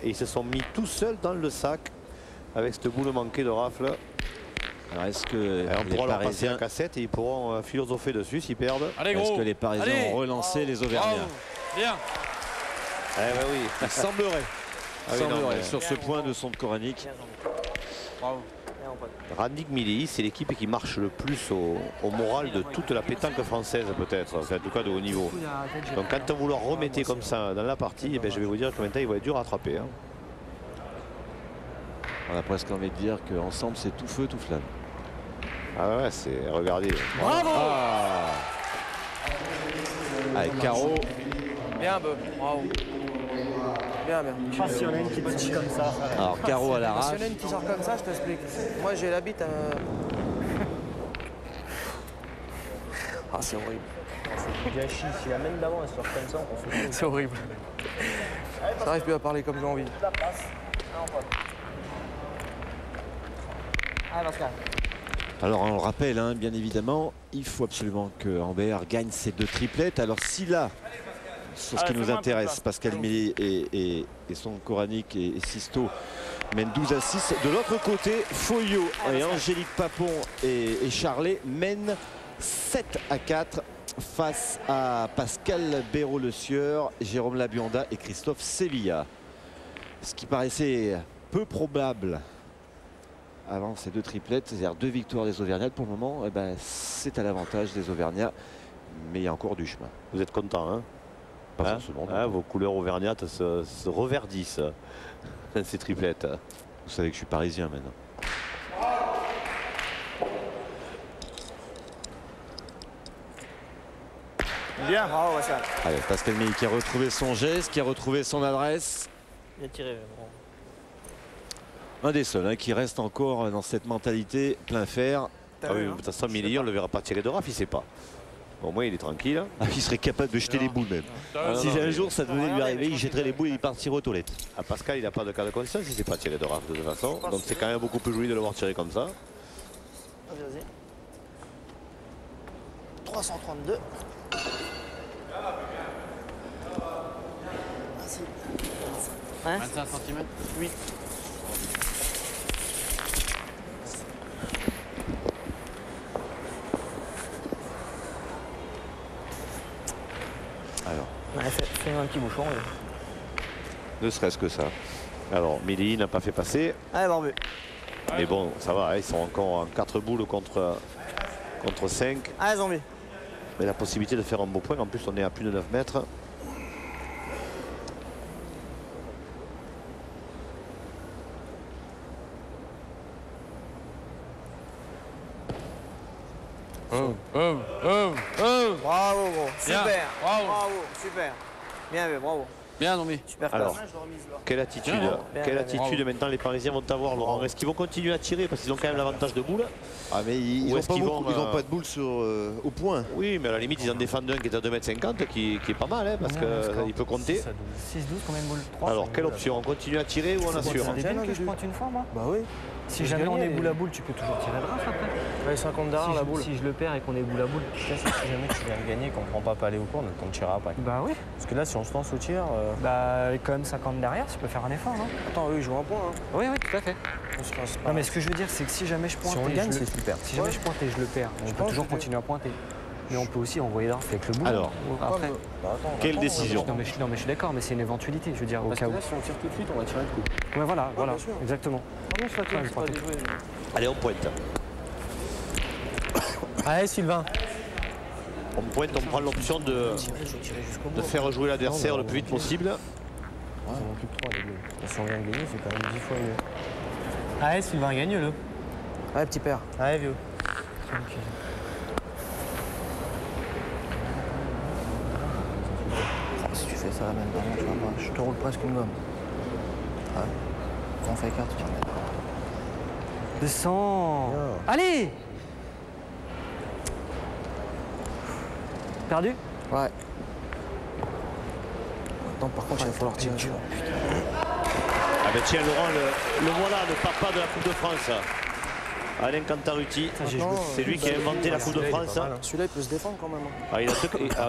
et ils se sont mis tout seuls dans le sac avec cette boule manquée de rafle. Alors est-ce que on les pourra leur passer Parisiens... la cassette et ils pourront philosopher dessus s'ils perdent. Est-ce que les Parisiens ont relancé les Auvergnats? Bien. Eh ben oui, il semblerait. Ah oui, non, mais... Sur ce point de son coranique. Bravo. Randik Milei, c'est l'équipe qui marche le plus au moral de toute la pétanque française peut-être, enfin, en tout cas de haut niveau. Donc quand vous leur remettez comme ça dans la partie, eh bien, je vais vous dire que maintenant il va être dur à attraper. Hein. On a presque envie de dire qu'ensemble c'est tout feu, tout flamme. Ah ouais, c'est... Regardez. Bravo. Avec Caro. Bien, Bob. Bravo. Bien, bien. Si on a une petite sortie comme ça. Alors Caro à Si l'arrache. on a une petite sorte comme ça, je t'explique. Moi, j'ai la bite. Ah, c'est horrible. C'est du gâchis. Si la main d'avant elle sort comme ça, on se fout. C'est horrible. J'arrive plus à parler comme j'ai envie. Allez, Pascal. Alors on le rappelle, hein, bien évidemment, il faut absolument que Ambert gagne ses 2 triplettes. Alors si là, sur ce qui nous intéresse, Pascal Milei et son coranique et Sisto mènent 12-6. De l'autre côté, Foyot et Angélique Papon et Charlet mènent 7-4 face à Pascal Béraud-Le Sieur, Jérôme Labionda et Christophe Sevilla. Ce qui paraissait peu probable avant ces 2 triplettes, c'est-à-dire 2 victoires des Auvergnats. Pour le moment, eh ben, c'est à l'avantage des Auvergnats, mais il y a encore du chemin. Vous êtes content, hein? Pas forcément. Vos couleurs auvergnates se reverdissent dans ces triplettes. Vous savez que je suis parisien maintenant. Bien, bravo, Pascal. Allez, Pascal Milei qui a retrouvé son geste, qui a retrouvé son adresse. Bien tiré, bon. Un des seuls hein, qui reste encore dans cette mentalité plein fer. Ah oui, de toute façon, Milei, on ne le verra pas tirer de raf, il ne sait pas. Au moins, il est tranquille. Ah, il serait capable de jeter les boules même. Si un jour ça devait lui arriver, il jetterait les boules et il partirait aux toilettes. Ah, Pascal, il n'a pas de cas de conscience, il ne sait pas tirer de raf de toute façon. Donc c'est quand même beaucoup plus joli de le voir tirer comme ça. Vas-y. 332. Hein 25 cm. 8. Alors, Ouais, fais un petit bouchon. Là. Ne serait-ce que ça. Alors, Milei n'a pas fait passer. Allez, barbu. Mais bon, ça va, hein, ils sont encore en 4 boules contre 5. Allez, zombie. Mais la possibilité de faire un beau point, en plus on est à plus de 9 mètres. Bravo, gros. Super. Bien. Bravo. Bravo, super. Bien vu, bravo. Bien, Zombie. Super. Alors, classe. quelle attitude, Bien, quelle bien, attitude bravo. maintenant les Parisiens vont avoir, Laurent? Est-ce qu'ils vont continuer à tirer parce qu'ils ont quand même l'avantage de boule? ah mais ils Ou n'ont est-ce pas, qu'ils beaucoup- vont, ils ont pas de boule sur, au point. Oui, mais à la limite, ils en défendent un qui est à 2,50 m qui est pas mal, hein, parce qu'il peut compter. 6-12, combien de boules? 3. Alors, quelle option? On continue à tirer ou on assure? C'est débile que je pointe une fois, moi. Bah oui. Si jamais on est boule à boule, tu peux toujours tirer de raf après. Ouais, 50 derrière la boule. Si je le perds et qu'on est boule à boule. Si jamais tu viens de gagner et qu'on ne prend pas palais au cours, on te tirera après. Bah oui. Parce que là, si on se lance au tir, Bah, quand même 50 derrière, tu peux faire un effort, non? Attends, eux, ils jouent un point. Hein. Oui, oui, tout à fait. On se lance pas. Non, mais ce que je veux dire, c'est que si jamais je pointe si on et gagne, je c'est super. si jamais je pointe et je le perds, on peut pense toujours que continuer à pointer. Mais on peut aussi envoyer d'arf avec le bout. Alors, après. Bah, attends, Quelle décision? Non mais je suis d'accord, mais c'est une éventualité, je veux dire, au Parce cas que où. là, si on tire tout de suite, on va tirer le coup. Ouais, voilà, voilà, bien sûr. exactement. Ah non, c'est pas toi, Ouais, c'est pas je déjoué. Allez, on pointe. Allez, Sylvain. On pointe, on prend l'option de faire jouer l'adversaire le plus vite possible. On en occupe 3 les deux. Et si on vient de gagner, c'est quand même 10 fois mieux. Allez, Sylvain, gagne-le. Ouais, petit père. Allez, vieux. Si tu fais ça, même vraiment, tu vas pas. Je te roule presque une gomme. Ouais. Quand on fait carte, tu vas mettre. 200. Allez. Perdu? Ouais. Attends, par contre, il va falloir tirer. Ah ben tiens, Laurent, le voilà, le papa de la Coupe de France. Alain Cantarutti, c'est lui qui a inventé la Coupe de France. Celui-là, il peut se défendre quand même.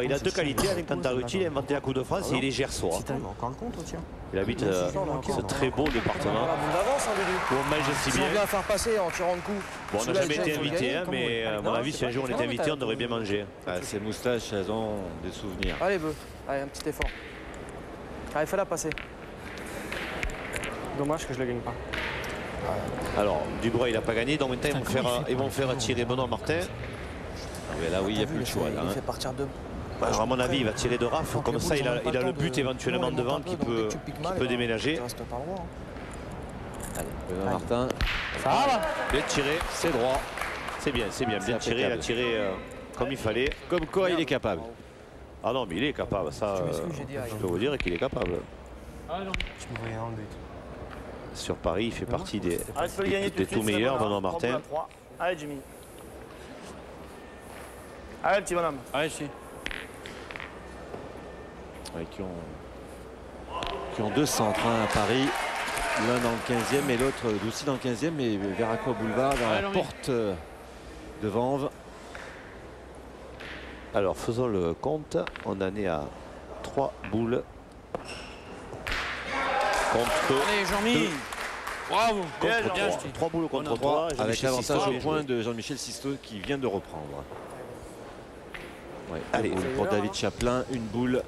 Il a deux qualités, Alain Cantarutti, il a inventé la Coupe de France et il est gersois. Encore le compte, tiens. Il habite ce très beau département On avance, où on mange si Si on bien. vient faire passer en tirant de coups. Bon, on n'a jamais été invité, hein, mais à mon avis, si un jour on était invité, on devrait bien manger. Ah, ces moustaches, elles ont des souvenirs. Allez, Beu. Allez, un petit effort. Allez, fais-la passer. Dommage que je le gagne pas. Alors, Dubois, il n'a pas gagné, donc maintenant ils vont faire tirer Benoît Martin. Mais là, oui, il n'y a plus le choix. Là, Il hein. fait partir de. Alors, à mon avis, il va tirer de raf. Comme ça, il a le but éventuellement devant qui peut déménager. Benoît Martin, Bien tiré, c'est droit. C'est bien tiré. Il a tiré comme il fallait. comme quoi il est capable. Ah non, mais il est capable, ça, je peux vous dire qu'il est capable. Je me voyais en but. Sur Paris, il fait partie des Tu peux le gagner tout meilleurs, Benoît Martin. Allez, Jimmy. Allez, le petit bonhomme. Allez, si. Ouais, qui ont deux centres hein, à Paris. L'un dans le 15e et l'autre aussi dans le 15e, et Veracruz Boulevard dans la porte de Vanves. Alors, faisons le compte. On en est à 3 boules. Contre Allez, Jean-Mi. Bravo. Contre Bien, 3 boules contre 3 3. avec l'avantage au point de Jean-Michel Sisto qui vient de reprendre. Ouais, Allez, une boule pour David Chaplin, une boule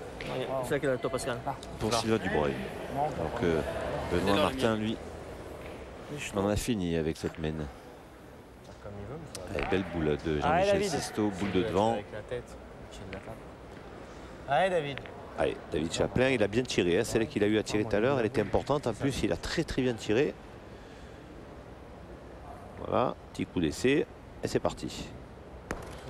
C'est ça qui est le top, Pascal. pour Sylvain Dubreuil. Alors que Benoît Martin, lui, en a fini avec cette mène. Comme il veut. Allez, belle boule de Allez, Jean-Michel David. Sisto, boule de devant. Avec la tête. Tiens de la table. Allez, David. Allez, David Chaplin, il a bien tiré. Hein. Celle qu'il a eu à tirer tout à l'heure, elle était importante. En plus, il a très bien tiré. Voilà, petit coup d'essai. Et c'est parti.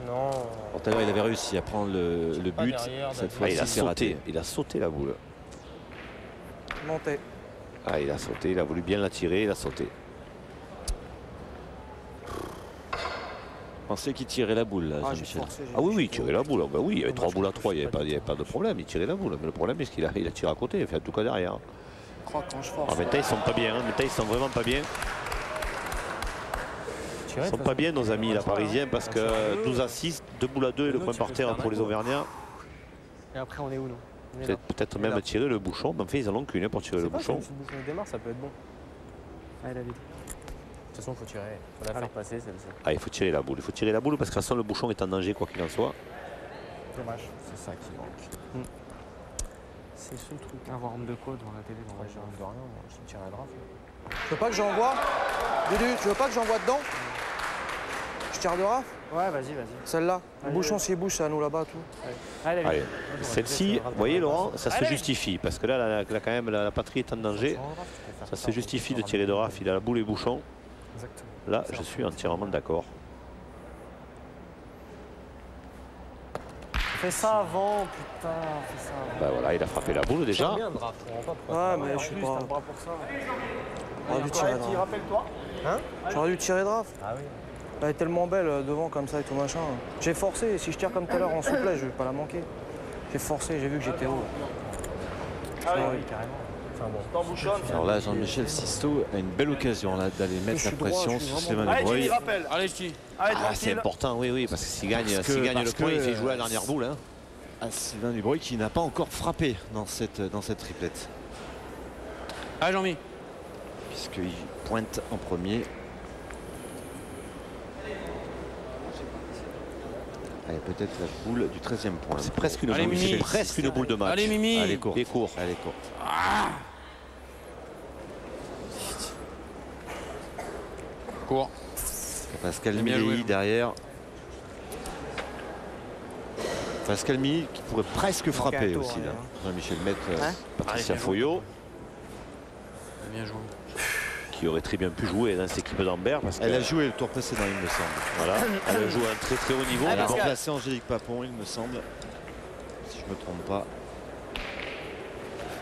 Non. Tout à l'heure, il avait réussi à prendre le but. derrière, Cette Ah, il fois-ci, a c'est sauté. raté. Il a sauté la boule. Monté. Ah, il a sauté. Il a voulu bien la tirer. Il a sauté. Pensez qu'il tirait la boule, là, Ah, j'ai Jean-Michel. forcé. Ah oui, il tirait la boule. Ah, bah oui, il y avait 3 boules à 3. Il n'y avait pas de problème. Il tirait la boule. Mais le problème, c'est qu'il a tiré à côté. Il fait en tout cas derrière. Quand je Ah, force. maintenant, ils sont pas bien. Hein. Maintenant, ils sont vraiment pas bien. Ils sont pas bien, nos amis, la Parisiens, parce que 12 à 6, 2 boules à 2 et le point par terre pour les Auvergnats. Et après, on est où, nous? On est là. Peut-être même tirer le bouchon. Mais en fait, ils en ont qu'une pour tirer le C'est pas bouchon. Si le bouchon démarre, ça peut être bon. Allez, David. De toute façon, il faut tirer. Il faut la faire passer, celle-ci. Ah, il faut tirer la boule. Il faut tirer la boule parce que de toute façon, le bouchon est en danger, quoi qu'il en soit. Dommage. C'est ça qui manque. C'est le seul truc. Avoir honte de quoi devant la télé? Moi, j'ai honte de rien. Moi, je tire à draft. Tu veux pas que j'envoie Dudu, tu veux pas que j'envoie dedans? Je tire de raf. Ouais, vas-y. Celle-là. Le Allez, bouchon allez. s'il bouge, c'est à nous là-bas, tout. Allez, David. Allez, celle-ci, vous voyez, Laurent, ça se justifie parce que là, quand même, la patrie est en danger. Ça se justifie de tirer de raf. Il a la boule et bouchon. Exactement. Là, je suis entièrement d'accord. Fais ça avant, putain. Fais ça avant. Bah voilà, il a frappé la boule déjà. Bien, draft. On va pas pourquoi. Ouais, mais je suis pas. Pas pour ça. J'aurais dû tirer draft. Rappelle-toi. J'aurais dû tirer draft. Ah oui. Elle est tellement belle devant comme ça et tout machin. J'ai forcé. Si je tire comme tout à l'heure en souplesse, je vais pas la manquer. J'ai forcé, j'ai vu que j'étais haut. Allez, Oui, carrément. Enfin bon. t'en bouchonnes. Alors là, Jean-Michel Sisto a une belle occasion là d'aller mettre Je la suis droit, pression je suis sur vraiment Sylvain Allez, Jimmy, Dubreuil. rappelle. Allez, je dis. Allez, Ah, c'est tranquille. important, oui, parce que s'il gagne, Parce s'il que- gagne le parce point, il que- fait jouer la dernière boule. Hein. À Sylvain Dubreuil qui n'a pas encore frappé dans cette triplette. Allez, Jean-Mi. Puisqu'il pointe en premier. Allez, peut-être la boule du 13e point. C'est presque une, Allez, boule, Mimi. c'est presque une boule de match. Allez, Mimi. Elle est courte. Elle est courte. Elle est courte. Court. Pascal Bien joué. Milly derrière. Pascal Milly qui pourrait presque frapper tour, aussi ouais, là. hein. Jean-Michel Maître. Patricia Allez, Foyot, Bien joué. qui aurait très bien pu jouer dans cette équipe d'Ambert. Parce Elle a que, joué le tour précédent, il me semble. voilà, elle a joué à un très haut niveau. Elle a mais bon, remplacé Angélique Papon, il me semble. Si je ne me trompe pas.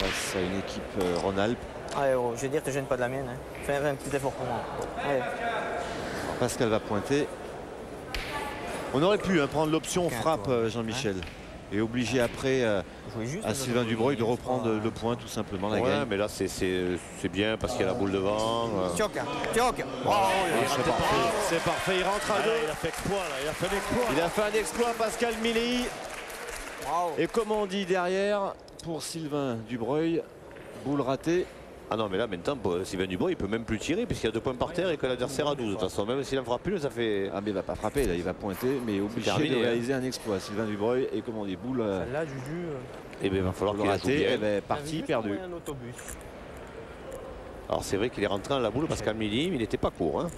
Face à une équipe Rhône-Alpes. Allez, oh, je vais dire, te gêne pas de la mienne. Hein. Fais un petit effort pour moi. Allez. Alors, Pascal va pointer. On aurait pu prendre l'option frappe, Jean-Michel. est obligé après à Sylvain Dubreuil de reprendre le point tout simplement. La gagne. Mais là c'est bien parce qu'il y a la boule devant. C'est parfait, il rentre à 2. Il a fait exploit là, il a fait un exploit. Il a fait un exploit, Pascal Milly. Et comme on dit derrière, pour Sylvain Dubreuil, boule ratée. Ah non mais là maintenant Sylvain Dubreuil il peut même plus tirer puisqu'il y a 2 points par terre et que l'adversaire a 12 de toute façon. Même s'il en frappe une ça fait... Ah mais il va pas frapper là, il va pointer mais obligé terminé, de réaliser un exploit. Sylvain Dubreuil et comme on dit boule Là, Juju. Et bien il va falloir qu'il ratée, partie perdue. Alors c'est vrai qu'il est rentré dans la boule Pascal Milly, mais il n'était pas court. Hein.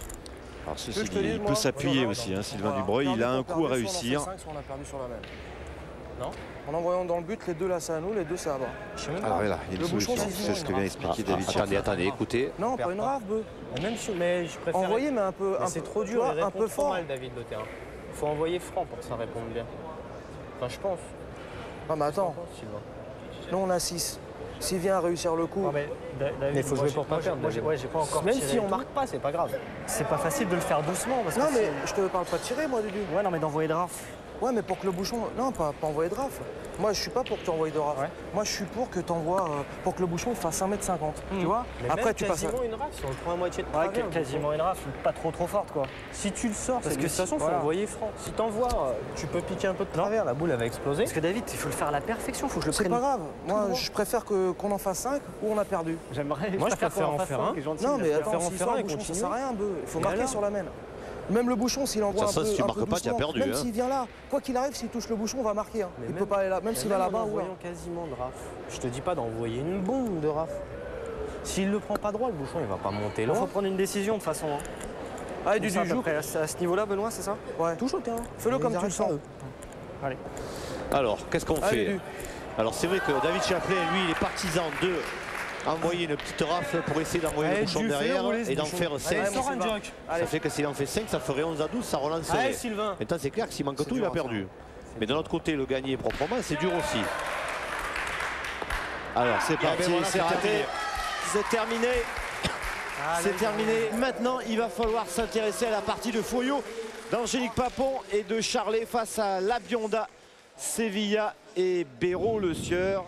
Alors ceci dit, il peut s'appuyer aussi, hein, Sylvain Dubreuil, il a un coup à réussir. On a perdu sur la même. Non. En envoyant dans le but, les 2 là c'est à nous, les 2 c'est à bas. Alors là, il y a une solution, c'est ce que vient expliquer David. Attendez, écoutez. Non, pas une rave, Beu. Même si, mais je préfère. Envoyer, mais un peu. C'est trop dur, un peu fort. Mal, David, le terrain. Il faut envoyer franc pour que ça réponde bien. Enfin, je pense. Non, mais attends. Nous, on a 6. S'il vient à réussir le coup. Mais il faut jouer pour pas perdre. J'ai pas encore. Même si on marque pas, c'est pas grave. C'est pas facile de le faire doucement. Parce non, que mais je te parle pas de tirer, moi, Dudu. Ouais, non, mais d'envoyer de rafle. Ouais, mais pour que le bouchon. Non, pas envoyer de rafle. Moi, je suis pas pour que tu envoies de rafle. Ouais. Moi, je suis pour que tu envoies. Pour que le bouchon fasse 1,50 m. Tu vois. Mais après, tu passes. Quasiment une rafle, si on le prend à moitié de travers. Quasiment une rafle, pas trop forte, quoi. Si tu le sors, parce que de toute façon, il faut envoyer franc. Si t'envoies, tu peux piquer un peu de travers, la boule, elle va exploser. Parce que David, il faut le faire à la perfection, faut que je le prenne. C'est pas grave. Moi, je préfère qu'on en fasse 5 ou on a perdu. J'aimerais. Moi, je préfère en faire un. Non, mais attends, si faire un bouchon, ça sert à rien, Beu. Il faut marquer sur la main. Même le bouchon, s'il envoie un peu, si tu marques pas, doucement, tu as perdu. Même s'il vient là, quoi qu'il arrive, s'il touche le bouchon, on va marquer. Hein. Il peut pas aller là, même s'il va là-bas ou là. Quasiment de raf. Je te dis pas d'envoyer une bombe de raf. S'il le prend pas droit, le bouchon, il va pas monter loin. Il faut prendre une décision de toute façon. Hein. Ah, du joue. À ce niveau-là, Benoît, c'est ça? Ouais. Touche au terrain. Fais-le comme tu le sens. Allez. Alors, qu'est-ce qu'on fait? Alors, c'est vrai que David Chaplin, lui, il est partisan de envoyer une petite rafle pour essayer d'envoyer le bouchon derrière et d'en faire 5. Ça fait que s'il en fait 5, ça ferait 11 à 12, ça relancerait. Allez, Sylvain. Maintenant, c'est clair que s'il manque tout, il a perdu. Mais de l'autre côté, le gagner proprement, c'est dur aussi. Alors, c'est parti, c'est raté. C'est terminé. C'est terminé. Maintenant, il va falloir s'intéresser à la partie de Foyot, d'Angélique Papon et de Charlet face à Labionda, Sevilla et Béraud Le Sieur.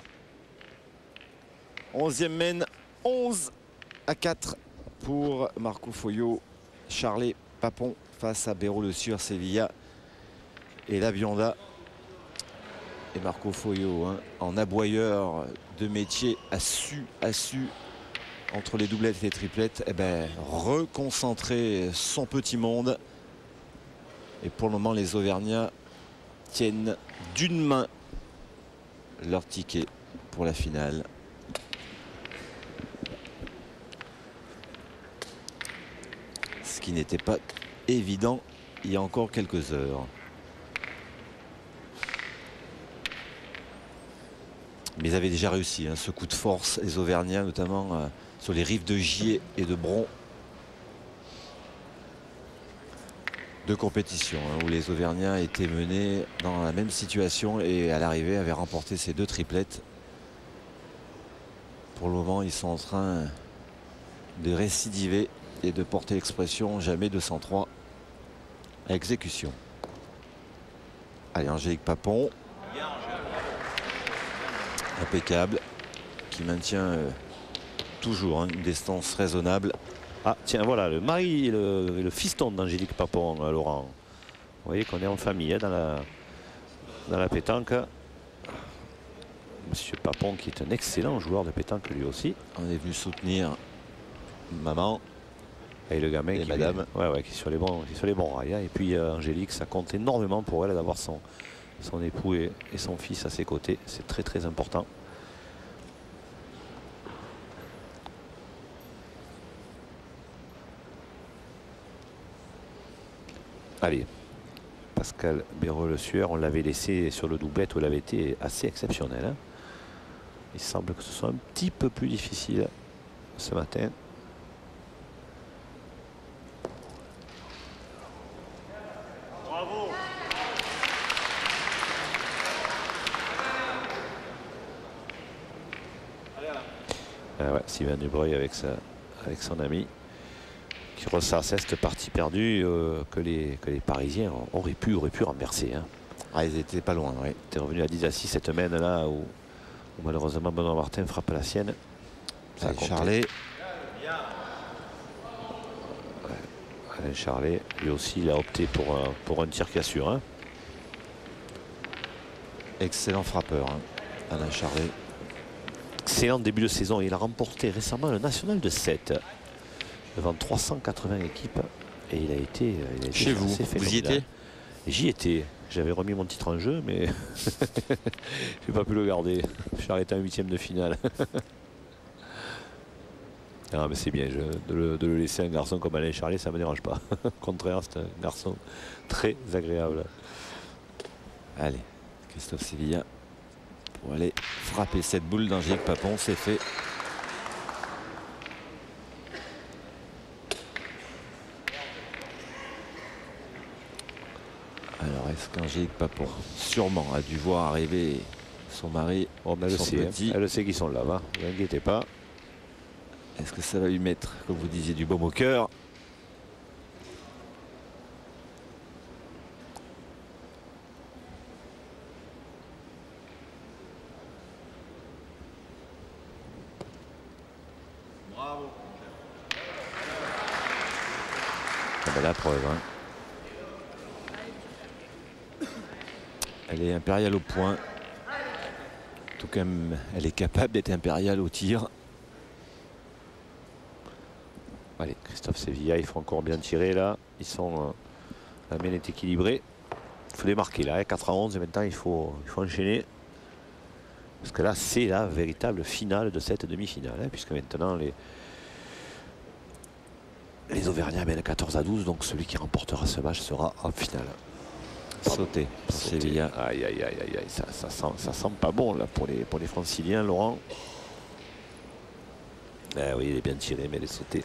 11e mène 11-4 pour Marco Foyot. Charlet Papon face à Béraud Le Sieur, Sevilla et Labionda. Et Marco Foyot, hein, en aboyeur de métier, a su entre les doublettes et les triplettes, reconcentrer son petit monde. Et pour le moment, les Auvergnats tiennent d'une main leur ticket pour la finale. Ce qui n'était pas évident il y a encore quelques heures. Mais ils avaient déjà réussi ce coup de force, les Auvergnats, notamment sur les rives de Gier et de Bron. Deux compétitions où les Auvergnats étaient menés dans la même situation et à l'arrivée avaient remporté ces 2 triplettes. Pour le moment, ils sont en train de récidiver et de porter l'expression jamais 203 à exécution. Allez, Angélique Papon. Impeccable, qui maintient toujours une distance raisonnable. Ah tiens, voilà le mari et le fiston d'Angélique Papon, Laurent. Vous voyez qu'on est en famille dans la pétanque. Monsieur Papon qui est un excellent joueur de pétanque lui aussi. On est venu soutenir maman et le gamin qui madame. Qui est sur les bons rails. Et puis Angélique, ça compte énormément pour elle d'avoir son époux et son fils à ses côtés. C'est très très important. Allez, Pascal Béraud Le Sieur, on l'avait laissé sur le doublette où il avait été assez exceptionnel. Il semble que ce soit un petit peu plus difficile ce matin. Bravo. Sylvain Dubreuil avec son ami qui ressasse cette partie perdue que les Parisiens auraient pu renverser. Ah, ils étaient pas loin, oui. T'es revenu à 10 à 6 cette main là où malheureusement Benoît Martin frappe la sienne. Ça a Charlet. Alain Charlet, lui aussi, il a opté pour un tir qui assure. Hein. Excellent frappeur, hein, Alain Charlet. Excellent début de saison. Il a remporté récemment le national de 7 devant 380 équipes. Et il a été chez vous. Vous y étiez? J'y étais. J'avais remis mon titre en jeu, mais j'ai pas pu le garder. J'ai arrêté un 8e de finale. Ah, mais c'est bien de le laisser un garçon comme Alain Charlet, ça me dérange pas. Au contraire, c'est un garçon très agréable. Allez, Christophe Sevilla pour aller frapper cette boule d'Angélique Papon, c'est fait. Alors est-ce qu'Angélique Papon sûrement a dû voir arriver son mari, son petit. Elle le sait qu'ils sont là, va. Ne vous inquiétez pas. Est-ce que ça va lui mettre, comme vous disiez, du baume au cœur? Bravo. Ah ben la preuve. Hein. Elle est impériale au point. En tout cas, elle est capable d'être impériale au tir. Allez, Christophe Sevilla, il faut encore bien tirer là. Ils sont. La main est équilibrée. Il faut démarquer là. 4 à 11 et maintenant il faut enchaîner. Parce que là, c'est la véritable finale de cette demi-finale. Hein, puisque maintenant les Auvergnats mènent 14 à 12. Donc celui qui remportera ce match sera en finale. Sauté pour Sevilla. Aïe, aïe, aïe, aïe, ça sent pas bon là pour les Franciliens, Laurent. Oui, il est bien tiré, mais il est sauté.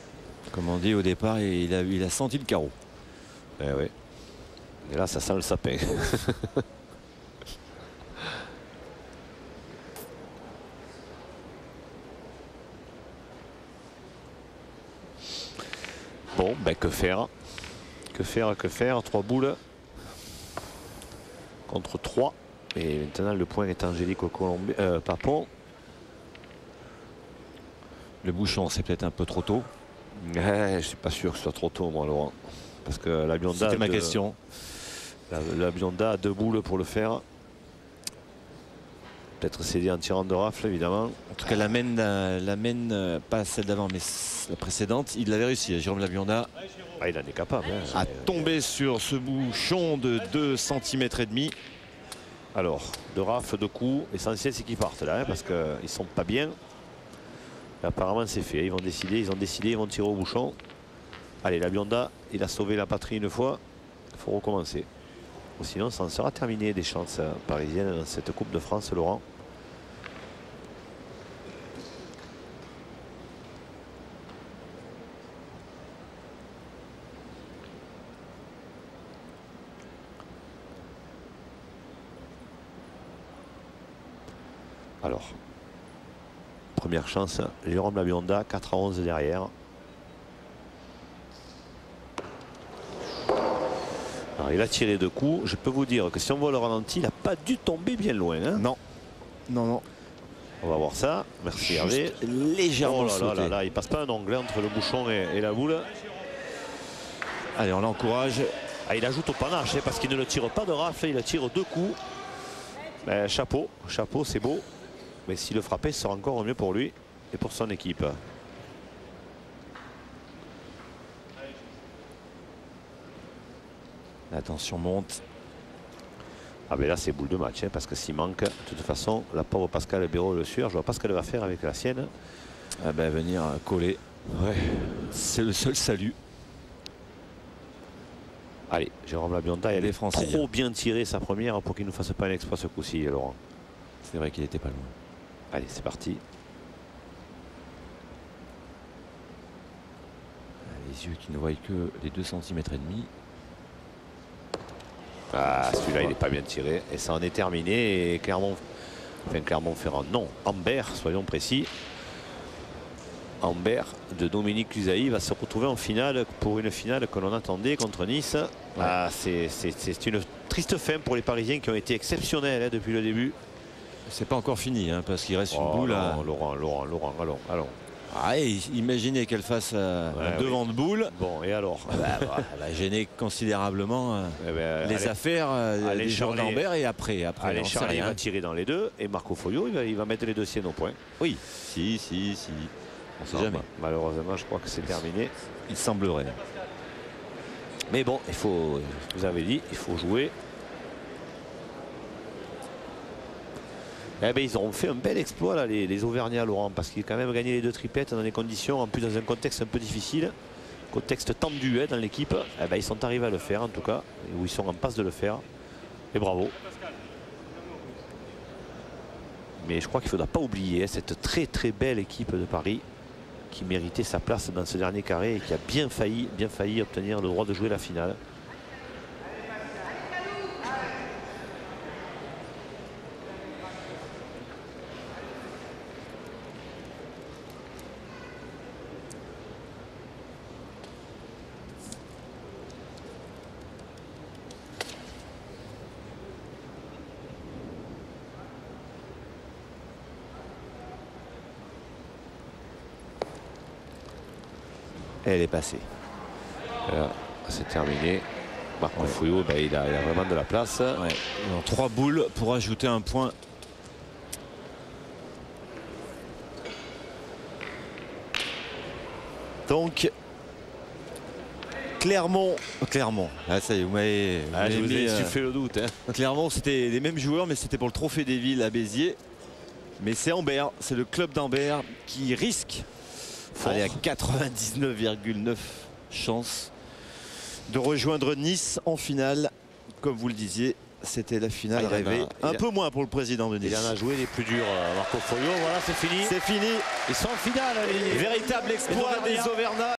Comme on dit au départ, il a senti le carreau. Oui. Et là, ça sent le sapin. Bon, ben que faire? Que faire? 3 boules contre 3. Et maintenant, le point est Angélique au Papon. Le bouchon, c'est peut-être un peu trop tôt. Je suis pas sûr que ce soit trop tôt, moi, Laurent. Parce que la Bionda. C'était ma question. La Bionda a 2 boules pour le faire. Peut-être céder en tirant de rafle, évidemment. En tout cas, la mène pas celle d'avant, mais la précédente, il l'avait réussi. Jérôme Labionda. Ah, il en est capable. Hein. À tomber sur ce bouchon de 2,5 cm. Alors, de rafle, de coups, l'essentiel c'est qu'ils partent là, hein, parce qu'ils sont pas bien. Et apparemment c'est fait, ils ont décidé, ils vont tirer au bouchon. Allez, la Bionda, il a sauvé la patrie une fois, il faut recommencer. Ou sinon ça en sera terminé des chances parisiennes dans cette Coupe de France, Laurent. Alors, première chance, Jérôme Labionda, 4 à 11 derrière. Alors, il a tiré 2 coups. Je peux vous dire que si on voit le ralenti, il n'a pas dû tomber bien loin. Hein. Non. On va voir ça. Merci Hervé. Légèrement sauté. Là, il passe pas un onglet entre le bouchon et la boule. Allez, on l'encourage. Ah, il ajoute au panache, parce qu'il ne le tire pas de rafle, il tire 2 coups. Ben, chapeau, c'est beau. Mais s'il le frappait, ce sera encore mieux pour lui et pour son équipe. La tension monte. Ah ben là c'est boule de match, hein, parce que s'il manque, de toute façon, la pauvre Pascal Béraud le sueur. Je vois pas ce qu'elle va faire avec la sienne. Ah ben venir coller. Ouais. C'est le seul salut. Allez, Jérôme Labionda, elle est français. Trop bien tiré sa première pour qu'il ne fasse pas un exploit ce coup-ci, Laurent. C'est vrai qu'il n'était pas loin. Allez, c'est parti. Les yeux qui ne voient que les 2,5 cm. Ah, celui-là, il n'est pas bien tiré. Et ça en est terminé. Et Clermont-Ferrand, non, Ambert, soyons précis. Ambert de Dominique Cusailly va se retrouver en finale pour une finale que l'on attendait contre Nice. Ouais. Ah, c'est une triste fin pour les Parisiens qui ont été exceptionnels depuis le début. C'est pas encore fini hein, parce qu'il reste une boule. Laurent, allons. Ah, imaginez qu'elle fasse un devant de boule. Bon, et alors elle a gêné considérablement les affaires des joueurs d'Ambert et après allez, Charlie va tirer dans les deux et Marco Foglio il va mettre les deux siennes au point. Oui, si. On sait jamais. Malheureusement, je crois que c'est terminé. Il semblerait. Mais bon, il faut, vous avez dit, il faut jouer. Eh ben, ils auront fait un bel exploit là, les Auvergnats, Laurent, parce qu'ils ont quand même gagné les deux triplettes dans des conditions, en plus dans un contexte un peu difficile, contexte tendu dans l'équipe. Eh ben, ils sont arrivés à le faire en tout cas, ou ils sont en passe de le faire. Et bravo. Mais je crois qu'il ne faudra pas oublier cette très belle équipe de Paris qui méritait sa place dans ce dernier carré et qui a bien failli obtenir le droit de jouer la finale. Elle est passée. C'est terminé. Marco Foglio, ben, il a vraiment de la place. Ouais. Alors, 3 boules pour ajouter un point. Donc Clermont. Ah, ça y est, vous m'avez fait le doute. Hein. Clermont, c'était les mêmes joueurs, mais c'était pour le trophée des villes à Béziers. Mais c'est Ambert, c'est le club d'Ambert qui risque. Allez, à 99,9 chances de rejoindre Nice en finale. Comme vous le disiez, c'était la finale rêvée. Un peu moins pour le président de Nice. Il en a joué les plus durs, Marco Foglio. Voilà, c'est fini. C'est fini. Ils sont en finale. Véritable exploit des Auvergnats.